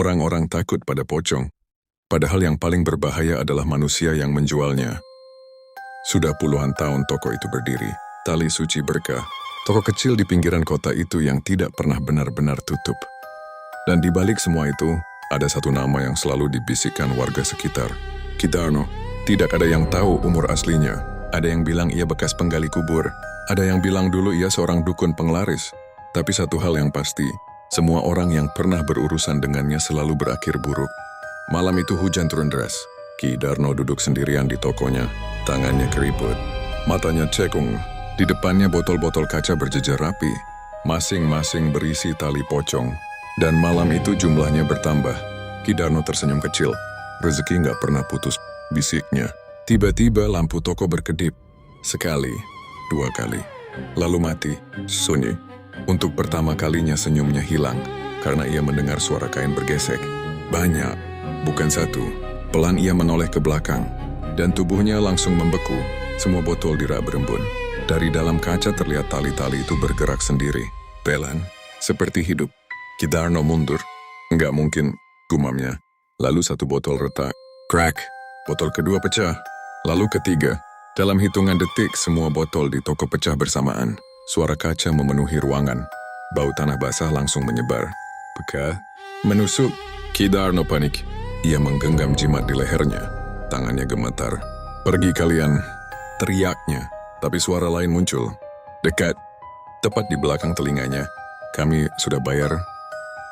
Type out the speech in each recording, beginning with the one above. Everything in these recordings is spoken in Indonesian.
Orang-orang takut pada pocong, padahal yang paling berbahaya adalah manusia yang menjualnya. Sudah puluhan tahun toko itu berdiri, Tali Suci Berkah, toko kecil di pinggiran kota itu yang tidak pernah benar-benar tutup. Dan di balik semua itu, ada satu nama yang selalu dibisikkan warga sekitar, Ki Darno. Tidak ada yang tahu umur aslinya. Ada yang bilang ia bekas penggali kubur. Ada yang bilang dulu ia seorang dukun penglaris. Tapi satu hal yang pasti, semua orang yang pernah berurusan dengannya selalu berakhir buruk. Malam itu hujan turun deras. Ki Darno duduk sendirian di tokonya, tangannya keriput, matanya cekung. Di depannya botol-botol kaca berjejer rapi, masing-masing berisi tali pocong. Dan malam itu jumlahnya bertambah. Ki Darno tersenyum kecil. Rezeki nggak pernah putus, bisiknya. Tiba-tiba lampu toko berkedip. Sekali, dua kali. Lalu mati, sunyi. Untuk pertama kalinya senyumnya hilang, karena ia mendengar suara kain bergesek. Banyak, bukan satu. Pelan ia menoleh ke belakang, dan tubuhnya langsung membeku. Semua botol dirak berembun. Dari dalam kaca terlihat tali-tali itu bergerak sendiri. Pelan, seperti hidup. Ki Darno mundur. Enggak mungkin, gumamnya. Lalu satu botol retak. Crack. Botol kedua pecah. Lalu ketiga. Dalam hitungan detik, semua botol di toko pecah bersamaan. Suara kaca memenuhi ruangan. Bau tanah basah langsung menyebar. Pekat. Menusuk. Ki Darno panik. Ia menggenggam jimat di lehernya. Tangannya gemetar. Pergi kalian. Teriaknya. Tapi suara lain muncul. Dekat. Tepat di belakang telinganya. Kami sudah bayar.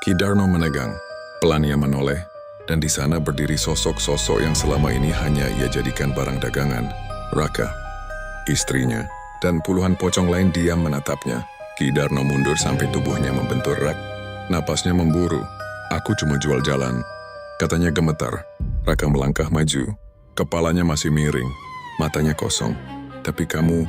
Ki Darno menegang. Pelan ia menoleh. Dan di sana berdiri sosok-sosok yang selama ini hanya ia jadikan barang dagangan. Raka, istrinya, dan puluhan pocong lain diam menatapnya. Ki Darno mundur sampai tubuhnya membentur rak. Napasnya memburu. Aku cuma jual jalan. Katanya gemetar. Raka melangkah maju. Kepalanya masih miring. Matanya kosong. Tapi kamu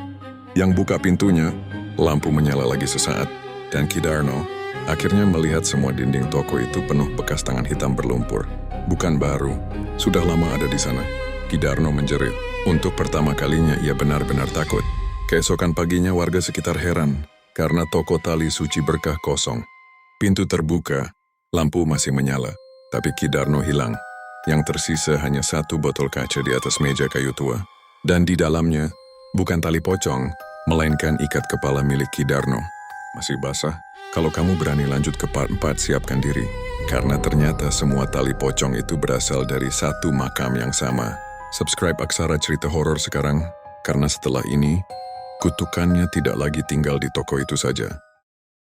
yang buka pintunya. Lampu menyala lagi sesaat. Dan Ki Darno akhirnya melihat semua dinding toko itu penuh bekas tangan hitam berlumpur. Bukan baru, sudah lama ada di sana. Ki Darno menjerit. Untuk pertama kalinya ia benar-benar takut. Keesokan paginya warga sekitar heran, karena toko Tali Suci Berkah kosong. Pintu terbuka, lampu masih menyala, tapi Ki Darno hilang. Yang tersisa hanya satu botol kaca di atas meja kayu tua. Dan di dalamnya, bukan tali pocong, melainkan ikat kepala milik Ki Darno. Masih basah? Kalau kamu berani lanjut ke part 4, siapkan diri. Karena ternyata semua tali pocong itu berasal dari satu makam yang sama. Subscribe Aksara Cerita Horor sekarang, karena setelah ini, kutukannya tidak lagi tinggal di toko itu saja.